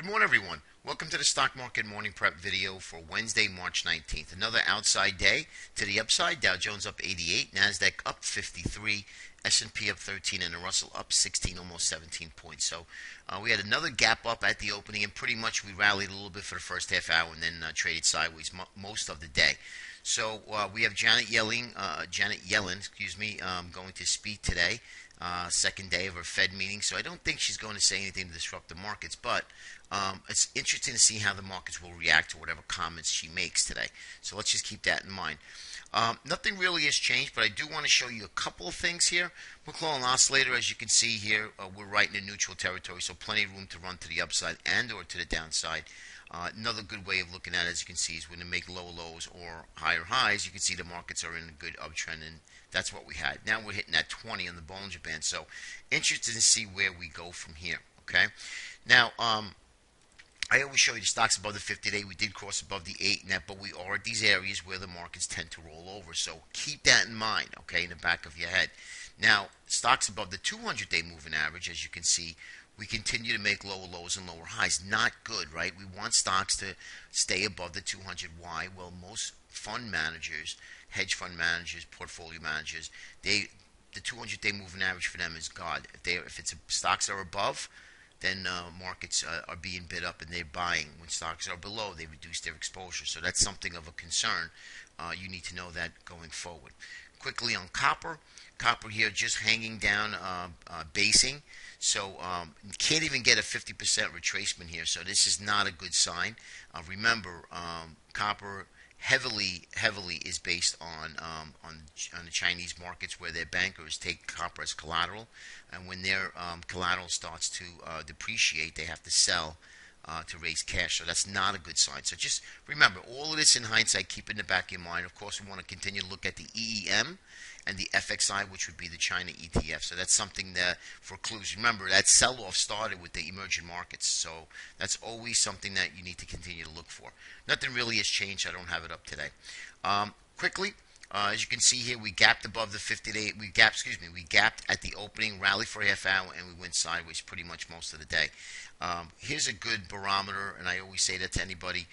morning, everyone. Welcome to the Stock Market Morning Prep video for Wednesday, March 19th. Another outside day to the upside. Dow Jones up 88, NASDAQ up 53, S&P up 13, and the Russell up 16, almost 17 points. So we had another gap up at the opening, and pretty much we rallied a little bit for the first half hour and then traded sideways most of the day. So we have Janet Yellen, going to speak today. Second day of her Fed meeting, so I don't think she's going to say anything to disrupt the markets, but it's interesting to see how the markets will react to whatever comments she makes today. So let's just keep that in mind. Nothing really has changed, but I do want to show you a couple of things here. McClellan Oscillator, as you can see here, we're right in the neutral territory, so plenty of room to run to the upside and or to the downside. Another good way of looking at it, as you can see, is when they make lower lows or higher highs, you can see the markets are in a good uptrend, and that's what we had. Now we're hitting that 20 on the Bollinger Band, so interested to see where we go from here, okay? Now, I always show you the stocks above the 50-day. We did cross above the 8 net, but we are at these areas where the markets tend to roll over, so keep that in mind, okay, in the back of your head. Now, stocks above the 200-day moving average, as you can see, we continue to make lower lows and lower highs. Not good, right? We want stocks to stay above the 200. Why? Well, most fund managers, hedge fund managers, portfolio managers, the 200-day moving average for them is God. If stocks are above, then markets are being bid up and they're buying. When stocks are below, they reduce their exposure. So that's something of a concern. You need to know that going forward. Quickly on copper. Copper here just hanging down, basing. So you can't even get a 50% retracement here. So this is not a good sign. Remember, copper heavily is based on the Chinese markets, where their bankers take copper as collateral, and when their collateral starts to depreciate, they have to sell to raise cash. So that's not a good sign. So just remember, all of this in hindsight, keep in the back of your mind. Of course, we want to continue to look at the EEM and the FXI, which would be the China ETF. So that's something that for clues. Remember, that sell-off started with the emerging markets. So that's always something that you need to continue to look for. Nothing really has changed. I don't have it up today. Quickly, as you can see here, we gapped above the 50-day. We gapped at the opening, rallied for a half hour, and we went sideways pretty much most of the day. Here's a good barometer, and I always say that to anybody.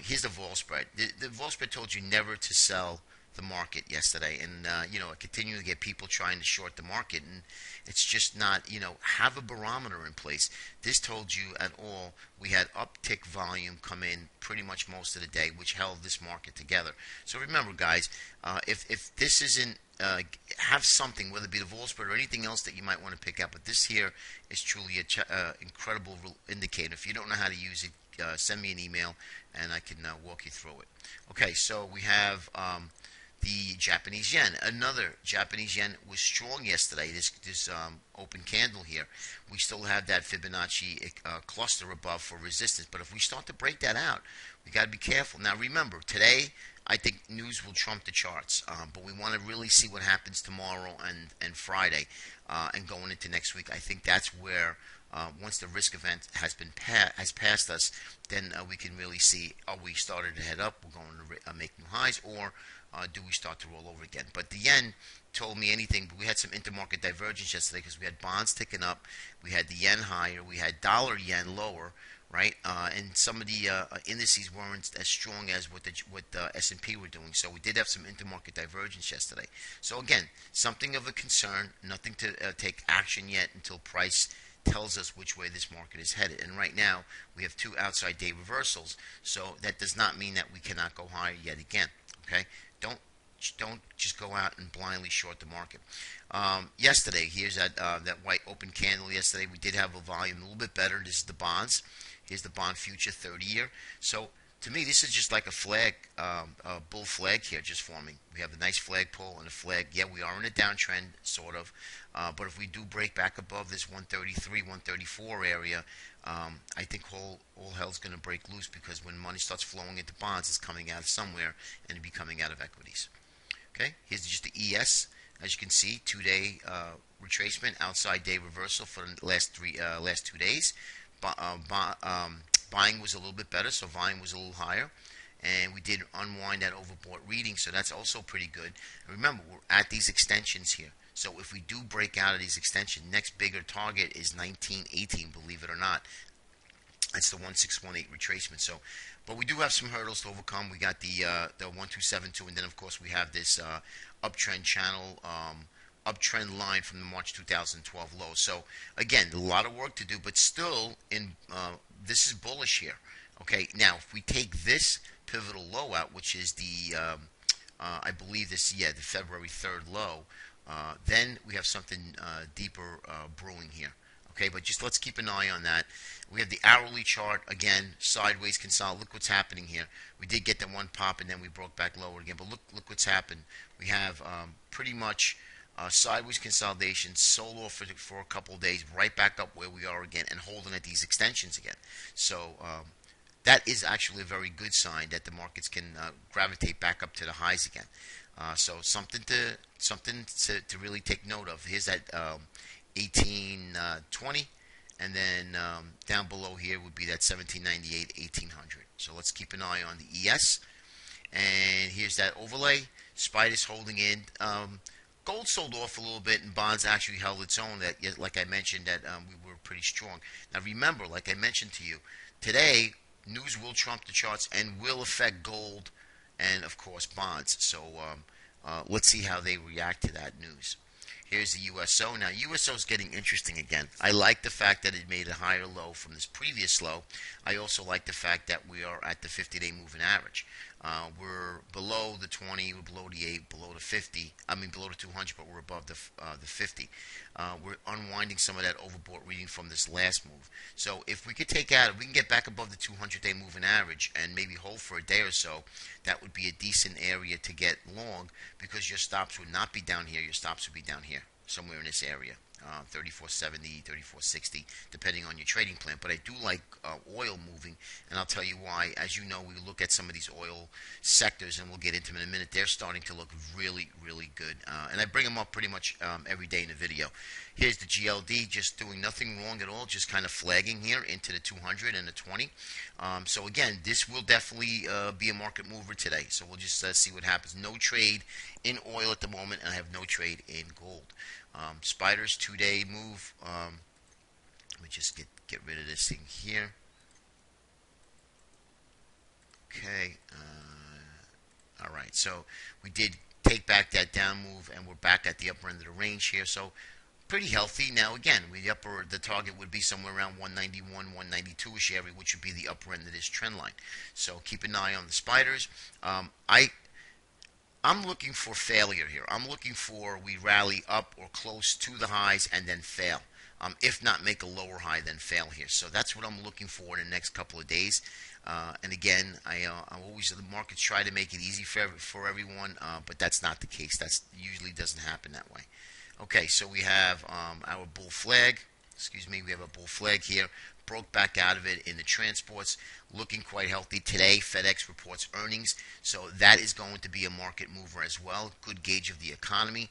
Here's the vol spread. The vol spread told you never to sell the market yesterday, and I continue to get people trying to short the market, and it's just not, have a barometer in place. This told you at all we had uptick volume come in pretty much most of the day, which held this market together. So remember, guys, if this isn't have something, whether it be the vol spread or anything else that you might want to pick up, but this here is truly an incredible indicator. If you don't know how to use it, send me an email and I can walk you through it. Okay, so we have the Japanese yen. Another Japanese yen was strong yesterday. This open candle here. We still have that Fibonacci cluster above for resistance. But if we start to break that out, we got to be careful. Now remember, today I think news will trump the charts. But we want to really see what happens tomorrow and Friday and going into next week. I think that's where once the risk event has passed us, then we can really see, are we started to head up, we're going to make new highs, or do we start to roll over again? But the yen told me anything, but we had some intermarket divergence yesterday because we had bonds ticking up, we had the yen higher, we had dollar yen lower, right? And some of the indices weren't as strong as what the S&P were doing. So we did have some intermarket divergence yesterday. So again, something of a concern, nothing to take action yet until price tells us which way this market is headed. And right now, we have two outside day reversals. So that does not mean that we cannot go higher yet again, okay? Don't just go out and blindly short the market. Yesterday, here's that white open candle yesterday. We did have a volume a little bit better. This is the bonds. Here's the bond future 30-year. So to me, this is just like a flag, a bull flag here just forming. We have a nice flag pull and a flag. Yeah, we are in a downtrend, sort of. But if we do break back above this 133, 134 area, I think all hell's going to break loose, because when money starts flowing into bonds, it's coming out of somewhere, and it'll be coming out of equities. Okay, here's just the ES. As you can see, 2-day retracement, outside day reversal for the last 2 days. Buying was a little bit better, so volume was a little higher, and we did unwind that overbought reading, so that's also pretty good. And remember, we're at these extensions here, so if we do break out of these extensions, next bigger target is 1918, believe it or not. That's the 1618 retracement. So, but we do have some hurdles to overcome. We got the 1272, and then of course we have this uptrend channel, uptrend line from the March 2012 low. So again, a lot of work to do, but still in this is bullish here. Okay, now if we take this pivotal low out, which is the I believe this, yeah, the February 3rd low, then we have something deeper brewing here. Okay, but just let's keep an eye on that. We have the hourly chart again, sideways consolidate. Look what's happening here. We did get that one pop and then we broke back lower again. But look what's happened. We have pretty much sideways consolidation, sold off for a couple of days, right back up where we are again, and holding at these extensions again. So that is actually a very good sign that the markets can gravitate back up to the highs again. So something to really take note of. Here's that 1820, and then down below here would be that 1798, 1800. So let's keep an eye on the ES. And here's that overlay. Spider's holding in. Gold sold off a little bit, and bonds actually held its own. That, like I mentioned, that we were pretty strong. Now remember, like I mentioned to you, today news will trump the charts and will affect gold and of course bonds. So let's see how they react to that news. Here's the USO. Now, USO is getting interesting again. I like the fact that it made a higher low from this previous low. I also like the fact that we are at the 50-day moving average. We're below the 20, we're below the 8, below the 50. I mean, below the 200, but we're above the 50. We're unwinding some of that overbought reading from this last move. So if we could take out, if we can get back above the 200-day moving average and maybe hold for a day or so, that would be a decent area to get long, because your stops would not be down here. Your stops would be down here, somewhere in this area. 3470, 3460, depending on your trading plan. But I do like oil moving, and I'll tell you why. As you know, we look at some of these oil sectors, and we'll get into them in a minute. They're starting to look really, really good. And I bring them up pretty much every day in the video. Here's the GLD, just doing nothing wrong at all, just kind of flagging here into the 200 and the 20. So again, this will definitely be a market mover today. So we'll just see what happens. No trade in oil at the moment, and I have no trade in gold. Spider's 2-day move. Let me just get rid of this thing here. Okay. All right. So we did take back that down move, and we're back at the upper end of the range here. So pretty healthy. Now again, the target would be somewhere around 191, 192ish area, which would be the upper end of this trend line. So keep an eye on the spiders. I'm looking for failure here. I'm looking for we rally up or close to the highs and then fail. If not, make a lower high, then fail here. So that's what I'm looking for in the next couple of days. And again, I always, the markets try to make it easy for everyone, but that's not the case. That usually doesn't happen that way. Okay, so we have our bull flag. Excuse me, we have a bull flag here. Broke back out of it in the transports, looking quite healthy today. FedEx reports earnings, so that is going to be a market mover as well. Good gauge of the economy.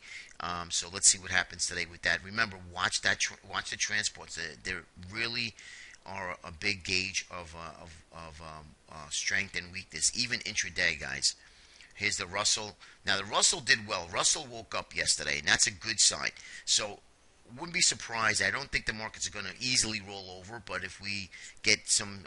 So let's see what happens today with that. Remember, watch the transports. They really are a big gauge of strength and weakness, even intraday, guys. Here's the Russell. Now the Russell did well. Russell woke up yesterday, and that's a good sign. So wouldn't be surprised. I don't think the markets are going to easily roll over, but if we get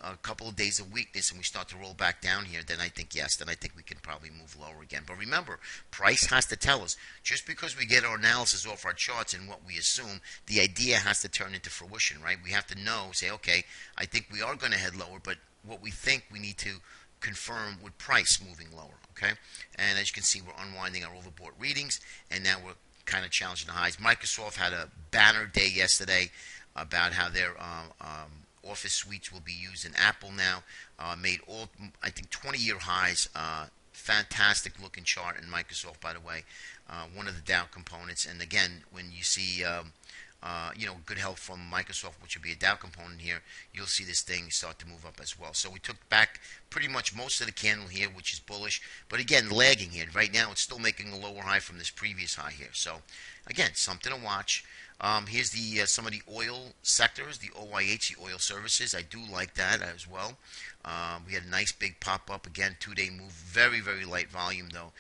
a couple of days of weakness and we start to roll back down here, then I think yes, then I think we can probably move lower again. But remember, price has to tell us. Just because we get our analysis off our charts and what we assume, the idea has to turn into fruition, right? We have to know, say, okay, I think we are going to head lower, but what we think we need to confirm with price moving lower, okay? And as you can see, we're unwinding our overbought readings, and now we're kind of challenging the highs. Microsoft had a banner day yesterday about how their Office suites will be used in Apple now. Made all, I think, 20-year highs. Fantastic looking chart in Microsoft, by the way. One of the Dow components. And again, when you see good help from Microsoft, which would be a Dow component here, you'll see this thing start to move up as well. So we took back pretty much most of the candle here, which is bullish. But again, lagging here. Right now, it's still making a lower high from this previous high here. So again, something to watch. Here's the some of the oil sectors, the OYH, the oil services. I do like that as well. We had a nice big pop up again, 2-day move, very, very light volume though.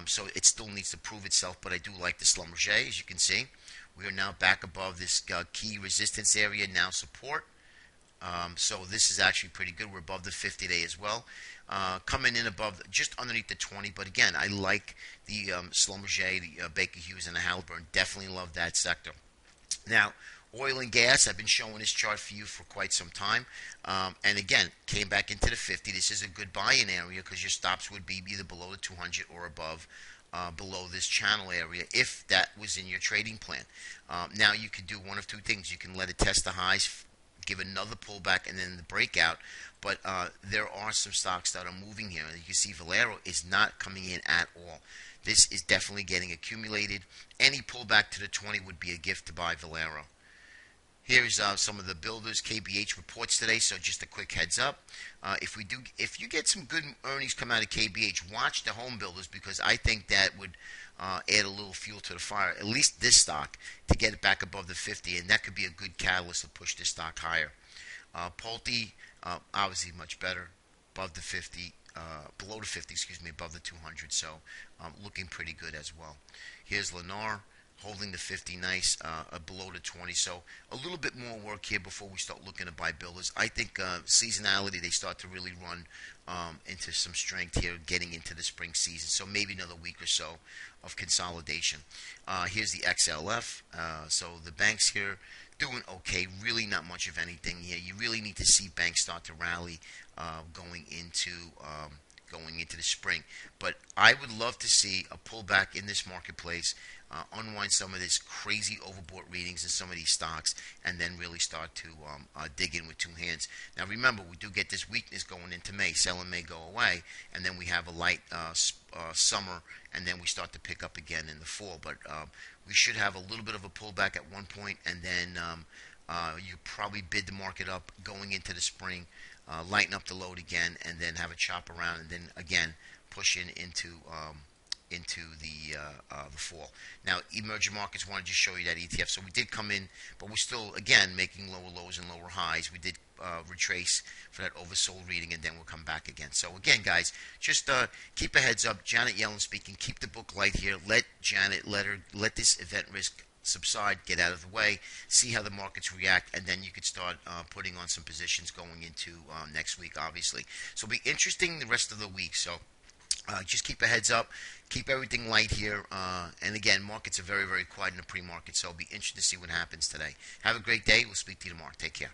So it still needs to prove itself, but I do like the Schlumberger, as you can see. We are now back above this key resistance area, now support. So this is actually pretty good. We're above the 50-day as well. Coming in above, just underneath the 20. But again, I like the Schlumberger, the Baker Hughes, and the Halliburton. Definitely love that sector. Now, oil and gas, I've been showing this chart for you for quite some time. And again, came back into the 50. This is a good buy-in area because your stops would be either below the 200 or above. Below this channel area, if that was in your trading plan. Now you could do one of two things. You can let it test the highs, give another pullback, and then the breakout. But there are some stocks that are moving here. You can see Valero is not coming in at all. This is definitely getting accumulated. Any pullback to the 20 would be a gift to buy Valero. Here's some of the builders KBH reports today. So just a quick heads up: if you get some good earnings come out of KBH, watch the home builders because I think that would add a little fuel to the fire. At least this stock to get it back above the 50, and that could be a good catalyst to push this stock higher. Pulte obviously much better, above the 50. Below the 50, excuse me, above the 200. So looking pretty good as well. Here's Lennar holding the 50 nice, below the 20. So a little bit more work here before we start looking to buy builders. I think seasonality, they start to really run into some strength here getting into the spring season. So maybe another week or so of consolidation. Here's the XLF. So the banks here doing okay, really not much of anything here. You really need to see banks start to rally going into the spring. But I would love to see a pullback in this marketplace, unwind some of this crazy overbought readings in some of these stocks, and then really start to dig in with two hands. Now remember, we do get this weakness going into May. Selling may go away, and then we have a light summer, and then we start to pick up again in the fall. But we should have a little bit of a pullback at one point, and then you probably bid the market up going into the spring, lighten up the load again, and then have a chop around, and then again push into the fall. Now, emerging markets, wanted to just show you that ETF. So we did come in, but we're still again making lower lows and lower highs. We did retrace for that oversold reading, and then we'll come back again. So again, guys, just keep a heads up. Janet Yellen speaking. Keep the book light here. Let Janet let this event risk subside, get out of the way, see how the markets react, and then you could start putting on some positions going into next week, obviously. So it'll be interesting the rest of the week. So just keep a heads up, keep everything light here, and again, markets are very, very quiet in the pre-market, so it'll be interesting to see what happens today. Have a great day. We'll speak to you tomorrow. Take care.